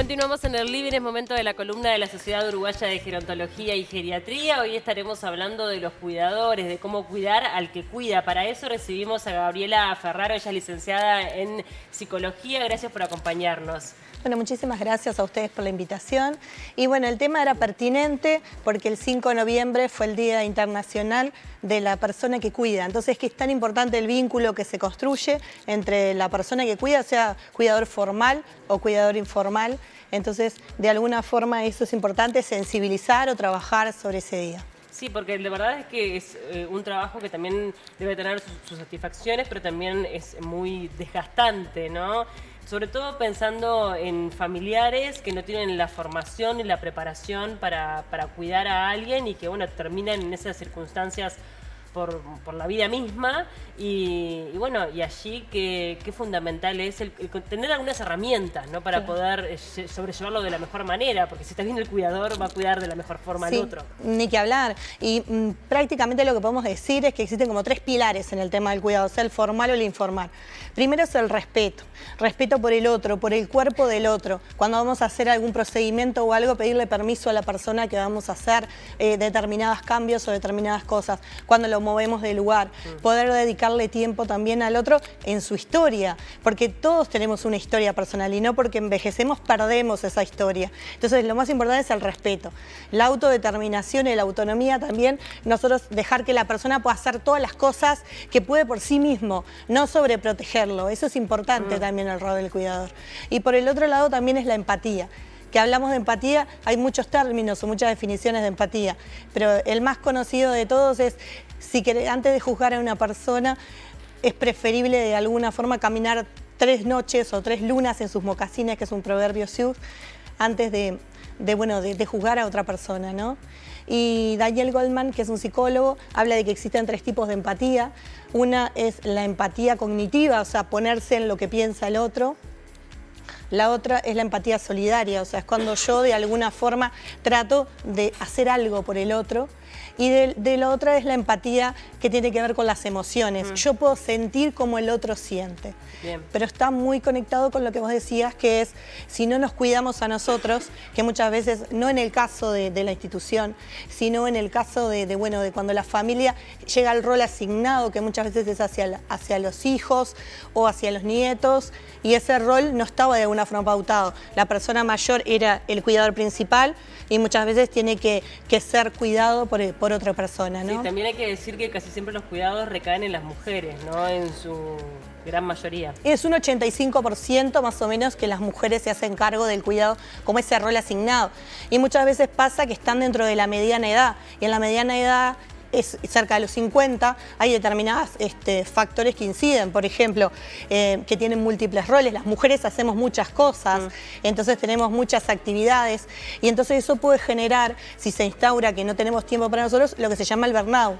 Continuamos en el Living, es momento de la columna de la Sociedad Uruguaya de Gerontología y Geriatría. Hoy estaremos hablando de los cuidadores, de cómo cuidar al que cuida. Para eso recibimos a Gabriela Ferraro, ella es licenciada en Psicología. Gracias por acompañarnos. Bueno, muchísimas gracias a ustedes por la invitación. Y bueno, el tema era pertinente porque el 5 de noviembre fue el Día Internacional de la Persona que Cuida. Entonces, que es tan importante el vínculo que se construye entre la persona que cuida, sea cuidador formal o cuidador informal. Entonces, de alguna forma eso es importante, sensibilizar o trabajar sobre ese día. Sí, porque de verdad es que es un trabajo que también debe tener sus satisfacciones, pero también es muy desgastante, ¿no? Sobre todo pensando en familiares que no tienen la formación y la preparación para cuidar a alguien y que, bueno, terminan en esas circunstancias por la vida misma y bueno, y allí qué fundamental es el tener algunas herramientas, ¿no? Para poder sobrellevarlo de la mejor manera, porque si está bien el cuidador va a cuidar de la mejor forma al otro. Ni que hablar. Y prácticamente lo que podemos decir es que existen como 3 pilares en el tema del cuidado, sea el formal o el informal. Primero es el respeto por el otro, por el cuerpo del otro. Cuando vamos a hacer algún procedimiento o algo, pedirle permiso a la persona que vamos a hacer determinados cambios o determinadas cosas. Cuando lo movemos de lugar, poder dedicarle tiempo también al otro en su historia, porque todos tenemos una historia personal y no porque envejecemos perdemos esa historia. Entonces lo más importante es el respeto, la autodeterminación y la autonomía también, nosotros dejar que la persona pueda hacer todas las cosas que puede por sí mismo, no sobreprotegerlo, eso es importante también el rol del cuidador. Y por el otro lado también es la empatía. Que hablamos de empatía, hay muchos términos o muchas definiciones de empatía, pero el más conocido de todos es, antes de juzgar a una persona, es preferible de alguna forma caminar 3 noches o 3 lunas en sus mocasines, que es un proverbio sioux, antes de juzgar a otra persona, ¿no? Y Daniel Goleman, que es un psicólogo, habla de que existen 3 tipos de empatía. Una es la empatía cognitiva, o sea, ponerse en lo que piensa el otro. La otra es la empatía solidaria, o sea, es cuando yo de alguna forma trato de hacer algo por el otro. Y de la otra es la empatía que tiene que ver con las emociones. Yo puedo sentir como el otro siente. Bien. Pero está muy conectado con lo que vos decías, que es si no nos cuidamos a nosotros, que muchas veces, no en el caso de la institución, sino en el caso de cuando la familia llega al rol asignado, que muchas veces es hacia los hijos o hacia los nietos, y ese rol no estaba de alguna forma pautado. La persona mayor era el cuidador principal y muchas veces tiene que ser cuidado por otra persona, ¿no? Sí, también hay que decir que casi siempre los cuidados recaen en las mujeres, ¿no? En su gran mayoría. Es un 85% más o menos que las mujeres se hacen cargo del cuidado como ese rol asignado. Y muchas veces pasa que están dentro de la mediana edad, y en la mediana edad es cerca de los 50, hay determinados factores que inciden, por ejemplo, que tienen múltiples roles. Las mujeres hacemos muchas cosas, entonces tenemos muchas actividades, y entonces eso puede generar, si se instaura que no tenemos tiempo para nosotros, lo que se llama el burnout.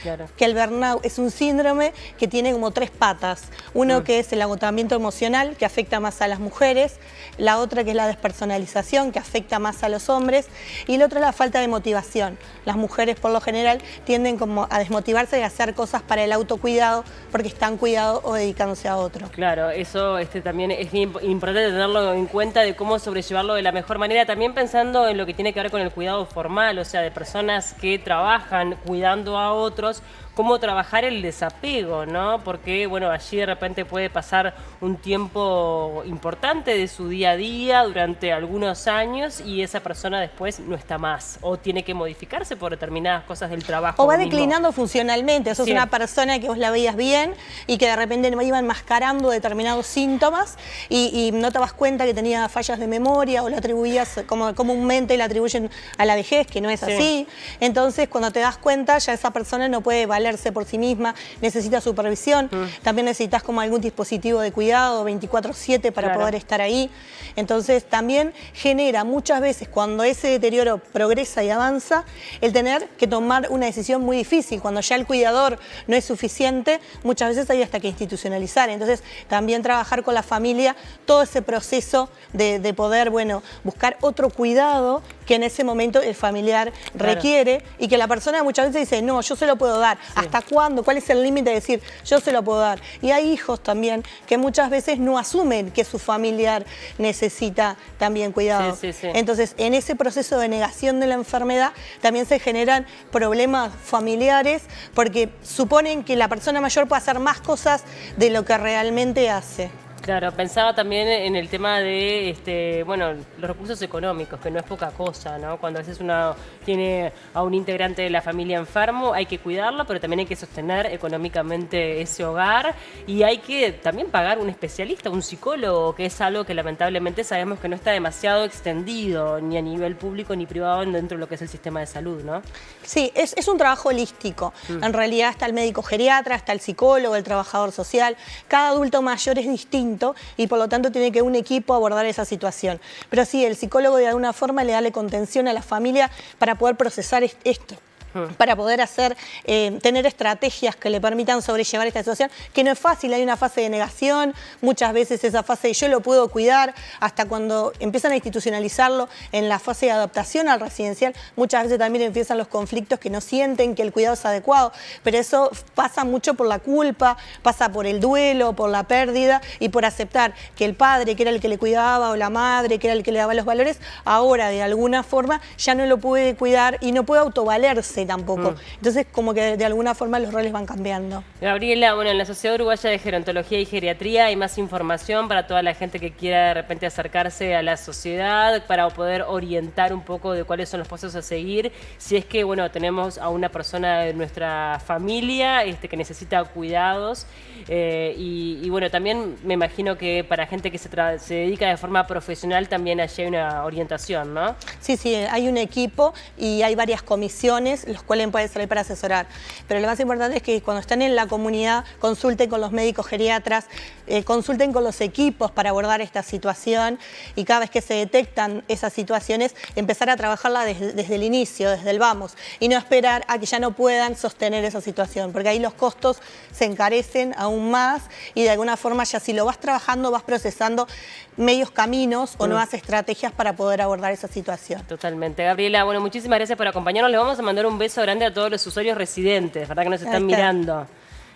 Claro. Que el burnout es un síndrome que tiene como 3 patas. Uno que es el agotamiento emocional, que afecta más a las mujeres, la otra que es la despersonalización, que afecta más a los hombres, y la otra es la falta de motivación. Las mujeres por lo general tienden como a desmotivarse y a hacer cosas para el autocuidado porque están cuidados o dedicándose a otro. Claro, eso también es bien importante tenerlo en cuenta de cómo sobrellevarlo de la mejor manera, también pensando en lo que tiene que ver con el cuidado formal, o sea, de personas que trabajan cuidando a otros, cómo trabajar el desapego, ¿no? Porque, bueno, allí de repente puede pasar un tiempo importante de su día a día durante algunos años y esa persona después no está más o tiene que modificarse por determinadas cosas del trabajo. O va declinando funcionalmente. Sos Sí. una persona que vos la veías bien y que de repente iba enmascarando determinados síntomas y no te das cuenta que tenía fallas de memoria o la atribuías como comúnmente la atribuyen a la vejez, que no es así. Entonces, cuando te das cuenta, ya esa persona no puede valerse por sí misma, necesita supervisión. También necesitas como algún dispositivo de cuidado 24/7 para poder estar ahí. Entonces, también genera muchas veces, cuando ese deterioro progresa y avanza, el tener que tomar una decisión muy difícil. Cuando ya el cuidador no es suficiente, muchas veces hay hasta que institucionalizar. Entonces, también trabajar con la familia todo ese proceso de poder, buscar otro cuidado que en ese momento el familiar requiere y que la persona muchas veces dice, no, yo se lo puedo dar, ¿Hasta cuándo? ¿Cuál es el límite de decir, yo se lo puedo dar? Y hay hijos también que muchas veces no asumen que su familiar necesita también cuidado. Entonces, en ese proceso de negación de la enfermedad también se generan problemas familiares porque suponen que la persona mayor puede hacer más cosas de lo que realmente hace. Claro, pensaba también en el tema de, bueno, los recursos económicos, que no es poca cosa, ¿no? Cuando a veces uno tiene a un integrante de la familia enfermo, hay que cuidarlo, pero también hay que sostener económicamente ese hogar y hay que también pagar un especialista, un psicólogo, que es algo que lamentablemente sabemos que no está demasiado extendido, ni a nivel público ni privado dentro de lo que es el sistema de salud, ¿no? Sí, es un trabajo holístico. En realidad está el médico geriatra, está el psicólogo, el trabajador social. Cada adulto mayor es distinto y por lo tanto tiene que un equipo abordar esa situación. Pero sí, el psicólogo de alguna forma le da contención a la familia para poder procesar esto. Para poder tener estrategias que le permitan sobrellevar esta situación, que no es fácil, hay una fase de negación, muchas veces esa fase de yo lo puedo cuidar, hasta cuando empiezan a institucionalizarlo en la fase de adaptación al residencial, muchas veces también empiezan los conflictos que no sienten que el cuidado es adecuado, pero eso pasa mucho por la culpa, pasa por el duelo, por la pérdida y por aceptar que el padre, que era el que le cuidaba, o la madre, que era el que le daba los valores, ahora de alguna forma ya no lo puede cuidar y no puede autovalerse tampoco. Entonces, como que de alguna forma los roles van cambiando. Gabriela, bueno, en la Sociedad Uruguaya de Gerontología y Geriatría hay más información para toda la gente que quiera de repente acercarse a la sociedad para poder orientar un poco de cuáles son los pasos a seguir. Si es que, bueno, tenemos a una persona de nuestra familia que necesita cuidados y bueno, también me imagino que para gente que se dedica de forma profesional también allí hay una orientación, ¿no? Sí, sí, hay un equipo y hay varias comisiones los cuales pueden servir para asesorar. Pero lo más importante es que cuando están en la comunidad consulten con los médicos geriatras, consulten con los equipos para abordar esta situación y cada vez que se detectan esas situaciones empezar a trabajarla desde el inicio, desde el vamos y no esperar a que ya no puedan sostener esa situación porque ahí los costos se encarecen aún más y de alguna forma ya si lo vas trabajando vas procesando medios caminos o nuevas estrategias para poder abordar esa situación. Totalmente. Gabriela, bueno, muchísimas gracias por acompañarnos. Le vamos a mandar un beso grande a todos los usuarios residentes, ¿verdad? Que nos están mirando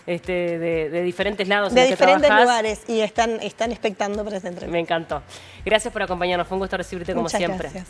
de diferentes lados. De diferentes lugares y están expectando para esta entrevista. Me encantó. Gracias por acompañarnos. Fue un gusto recibirte como siempre. Gracias.